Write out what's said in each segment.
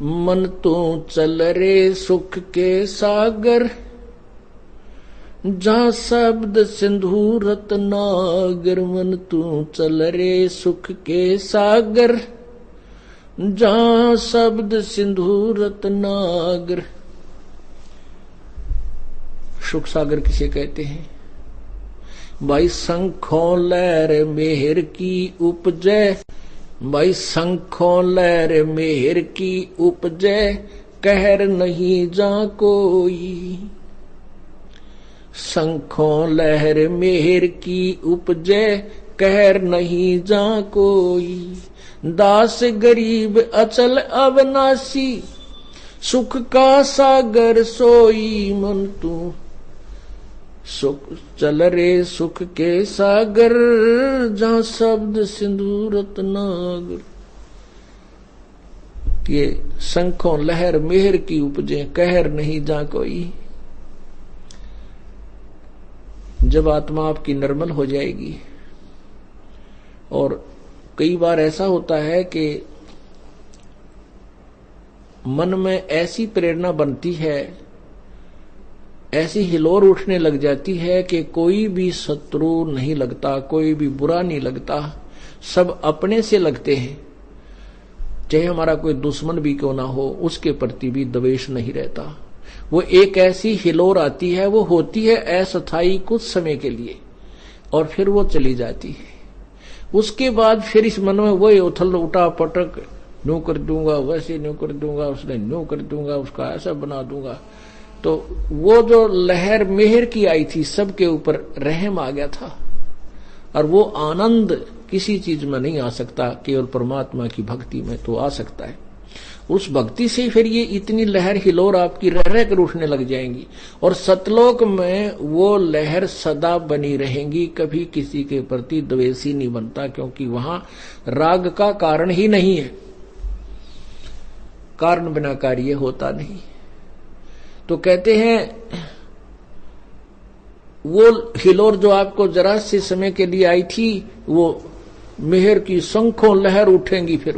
मन तू चल रे सुख के सागर, जहाँ शब्द सिंधु रत्नागर। मन तू चल रे सुख के सागर, जहाँ शब्द सिंधु रत्नागर। सुख सागर किसे कहते हैं? भाई शंखों लहर मेहर की उपजै, भाई शंखों लहर मेहर की उपजै, कहर नहीं जा कोई। शंखों लहर मेहर की उपजै, कहर नहीं जा कोई। दास गरीब अचल अविनाशी, सुख का सागर सोई। मन तू सुख चल रे सुख के सागर, जहाँ शब्द सिंधु रत्नागर। ये शंखों लहर मेहर की उपजे, कहर नहीं जा कोई। जब आत्मा आपकी निर्मल हो जाएगी, और कई बार ऐसा होता है कि मन में ऐसी प्रेरणा बनती है, ऐसी हिलोर उठने लग जाती है कि कोई भी शत्रु नहीं लगता, कोई भी बुरा नहीं लगता, सब अपने से लगते हैं। चाहे हमारा कोई दुश्मन भी क्यों ना हो, उसके प्रति भी द्वेष नहीं रहता। वो एक ऐसी हिलोर आती है, वो होती है अस्थायी कुछ समय के लिए, और फिर वो चली जाती है। उसके बाद फिर इस मन में वही उथल उठा पटक, न्यू कर दूंगा, वैसे न्यू कर दूंगा, उसने न्यू कर दूंगा, उसका ऐसा बना दूंगा। तो वो जो लहर मेहर की आई थी, सबके ऊपर रहम आ गया था, और वो आनंद किसी चीज में नहीं आ सकता, केवल परमात्मा की भक्ति में तो आ सकता है। उस भक्ति से फिर ये इतनी लहर हिलोर आपकी रह रह कर उठने लग जाएंगी, और सतलोक में वो लहर सदा बनी रहेंगी, कभी किसी के प्रति द्वेषी नहीं बनता, क्योंकि वहां राग का कारण ही नहीं है, कारण बिना कार्य होता नहीं। तो कहते हैं वो हिलोर जो आपको जरा से समय के लिए आई थी, वो मेहर की शंखों लहर उठेंगी, फिर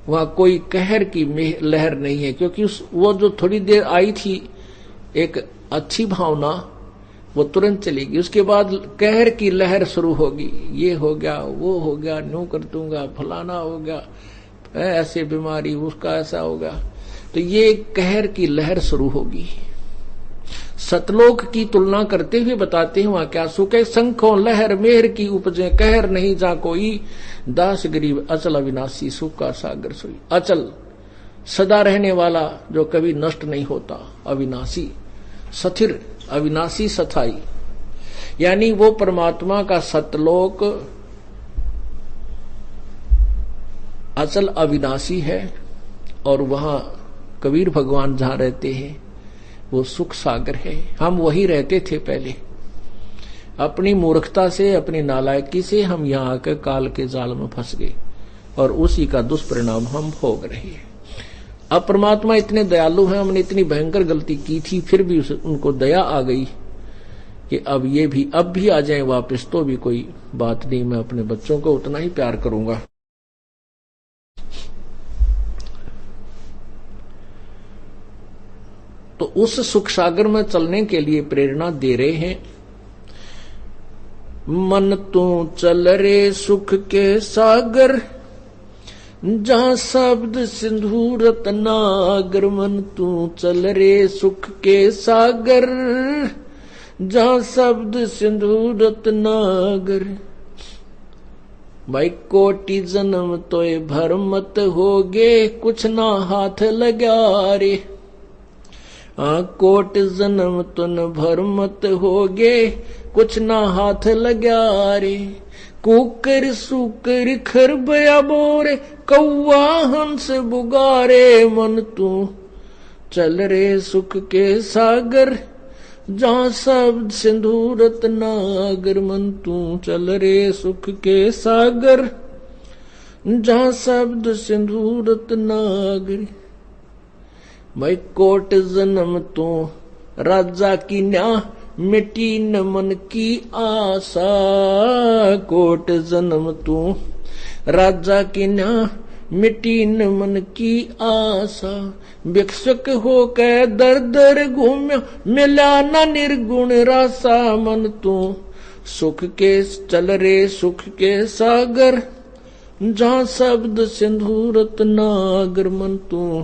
वहां कोई कहर की लहर नहीं है, क्योंकि वो जो थोड़ी देर आई थी एक अच्छी भावना, वो तुरंत चलेगी। उसके बाद कहर की लहर शुरू होगी, ये हो गया, वो हो गया, न्यू कर दूंगा, फलाना हो गया, ऐसे बीमारी, उसका ऐसा होगा। तो ये कहर की लहर शुरू होगी। सतलोक की तुलना करते हुए बताते हैं वहां क्या सुख है। शंखों लहर मेहर की उपजे, कहर नहीं जा कोई। दास गरीब अचल अविनाशी, सुख का सागर सोई। अचल सदा रहने वाला, जो कभी नष्ट नहीं होता, अविनाशी स्थिर, अविनाशी सथाई, यानी वो परमात्मा का सतलोक अचल अविनाशी है। और वहां कबीर भगवान जहां रहते हैं वो सुख सागर है। हम वही रहते थे पहले, अपनी मूर्खता से, अपनी नालायकी से हम यहाँ आकर काल के जाल में फंस गए, और उसी का दुष्परिणाम हम भोग रहे हैं। अब परमात्मा इतने दयालु हैं, हमने इतनी भयंकर गलती की थी, फिर भी उनको दया आ गई कि अब ये भी अब भी आ जाए वापस, तो भी कोई बात नहीं, मैं अपने बच्चों को उतना ही प्यार करूंगा। तो उस सुख सागर में चलने के लिए प्रेरणा दे रहे हैं। मन तू चल रे सुख के सागर, जहाँ शब्द सिंधु रत्नागर। मन तू चल रे सुख के सागर, जहाँ शब्द सिंधु रत्नागर। भाई कोटि जन्म तोय भर मत होगे, कुछ ना हाथ लगा रे। कोट जन्म तुन भर मत होगे, कुछ ना हाथ लगा रे। कुकर सुकर खरबया बोरे, कौआ हंस बुगारे। मन तू चल रे सुख के सागर, जहाँ शब्द सिंधु रत्नागर। मन तू चल रे सुख के सागर, जहाँ शब्द सिंधु रत्नागर। मैं कोट जन्म तू राजा की न्या, मिटी न मन की आशा। कोट जन्म तू राजा की न्या, मिटी न मन की आशा। भिक्षुक हो के दर दर घूम्यो, मिला न निर्गुण रासा। मन तू सुख के चल रे सुख के सागर, जहां शब्द सिंधु रत्नागर। मन तू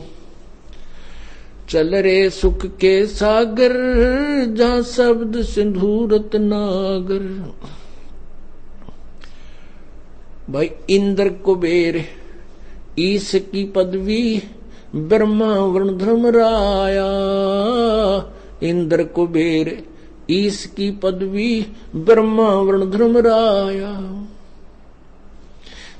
चल रे सुख के सागर, जहां शब्द सिंधु रत्नागर। भाई इंद्र कुबेर ईश की पदवी, ब्रह्मा वरुण धर्मराया। इंद्र कुबेर ईश की पदवी, ब्रह्मा वरुण धर्मराया।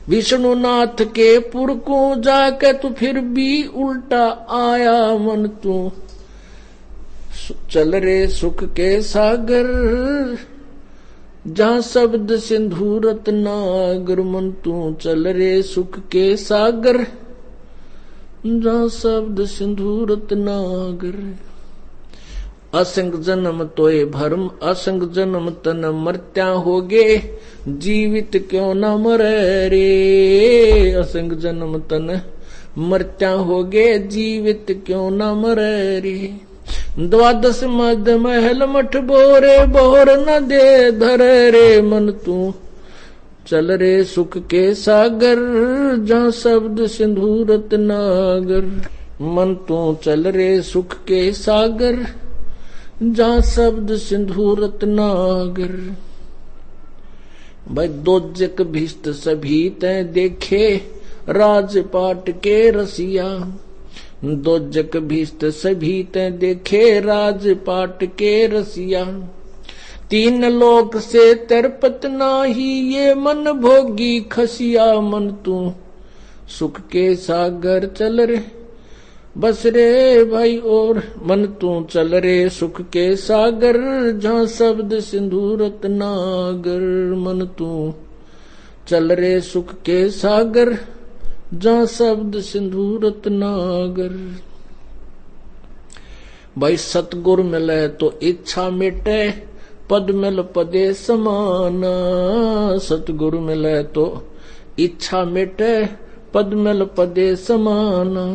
विष्णुनाथ के पुर को जाके तू फिर भी उल्टा आया। मन तू चल रे सुख के सागर, जहां शब्द सिंधु रत्नागर। मन तू चल रे सुख के सागर, जहां शब्द सिंधु रत्नागर। असंग जन्म तोय भरम, असंग जन्म तन मर्त्या होगे, जीवित क्यों न मरे रे। असंग जन्म तन मर्त्या होगे, जीवित क्यों न मरे रे। द्वादश मध्य महल मठ बोरे, बोर न दे धरे रे। मन तू चल रे सुख के सागर, जहां शब्द सिंधु रत्नागर। मन तू चल रे सुख के सागर, जहां शब्द सिंधु रत्नागर। भाई दोजक भीष्ट सभी तय देखे, राजपाट के रसिया। दोजक भीष्ट सभी तय देखे, राजपाट के रसिया। तीन लोक से तरपत नाही, ये मन भोगी खसिया। मन तू सुख के सागर चल रे बस रे भाई और। मन तू चल रे सुख के सागर, जहां शब्द सिंधु रत्नागर। मन तू चल रे सुख के सागर, जहां शब्द सिंधु रत्नागर। भाई सतगुर मिले तो इच्छा मिटे, पद मिल पदे समाना। सतगुरु मिले तो इच्छा मिटे, पद मिल पदे समाना।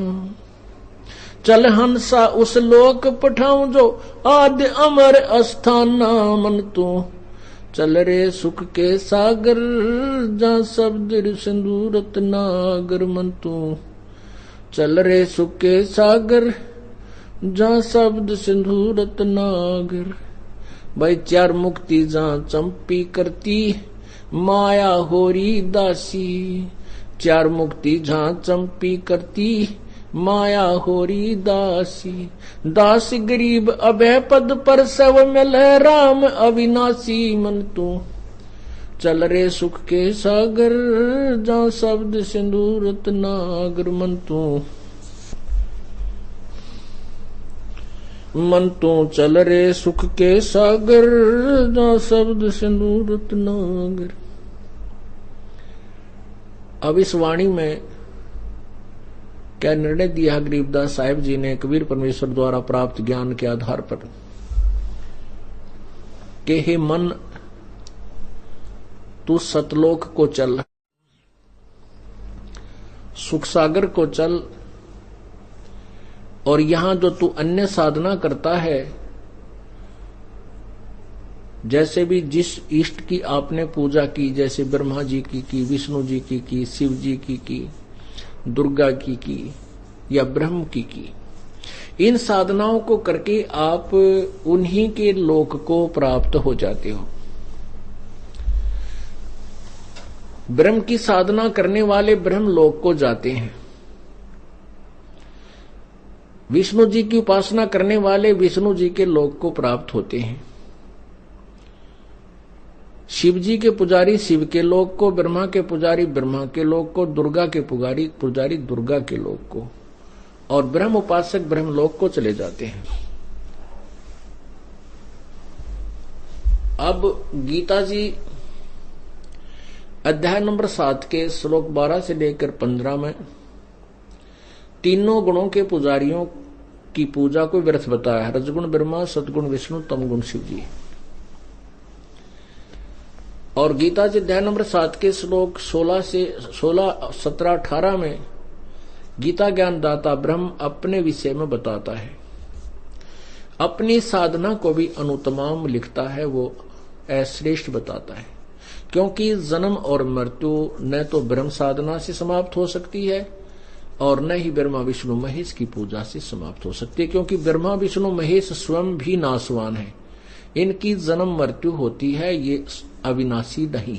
चल हंसा उस लोक पठाऊं, जो आदि अमर अस्थाना। मन तू चल रे सुख के सागर, जहां शब्द सिंधु रत्नागर। मन तू चल रे सुख के सागर, जहां शब्द सिंधु रत्नागर। भाई चार मुक्ति जहां चंपी करती, माया होरी दासी। चार मुक्ति जहां चंपी करती, माया होरी दासी। दास गरीब अभय पद पर, सब मिले राम अविनाशी। मन तू चल रे सुख के सागर, जहां शब्द सिंधु रत्नागर। मन तू चल रे सुख के सागर, जहां शब्द सिंधु रत्नागर। अब इस वाणी में क्या निर्णय दिया गरीबदास साहिब जी ने कबीर परमेश्वर द्वारा प्राप्त ज्ञान के आधार पर कि हे मन तू सतलोक को चल, सुख सागर को चल, और यहां जो तू अन्य साधना करता है, जैसे भी जिस इष्ट की आपने पूजा की, जैसे ब्रह्मा जी की, विष्णु जी की, शिव जी की, दुर्गा की या ब्रह्म की, इन साधनाओं को करके आप उन्हीं के लोक को प्राप्त हो जाते हो। ब्रह्म की साधना करने वाले ब्रह्म लोक को जाते हैं, विष्णु जी की उपासना करने वाले विष्णु जी के लोक को प्राप्त होते हैं, शिव जी के पुजारी शिव के लोक को, ब्रह्मा के पुजारी ब्रह्मा के लोक को, दुर्गा के पुजारी दुर्गा के लोक को, और ब्रह्म उपासक ब्रह्म लोक को चले जाते हैं। अब गीता जी अध्याय नंबर 7 के श्लोक 12 से लेकर 15 में तीनों गुणों के पुजारियों की पूजा को व्यर्थ बताया है। रजगुण ब्रह्मा, सतगुण विष्णु, तमगुण शिव जी। और गीता जी अध्याय नंबर 7 के श्लोक 16 से 16, 17, 18 में गीता ज्ञान दाता ब्रह्म अपने विषय में बताता है, अपनी साधना को भी अनुत्तम लिखता है, वो अश्रेष्ठ बताता है। क्योंकि जन्म और मृत्यु न तो ब्रह्म साधना से समाप्त हो सकती है और न ही ब्रह्मा विष्णु महेश की पूजा से समाप्त हो सकती है, क्योंकि ब्रह्मा विष्णु महेश स्वयं भी नाशवान है। इनकी जन्म मृत्यु होती है, ये अविनाशी नहीं।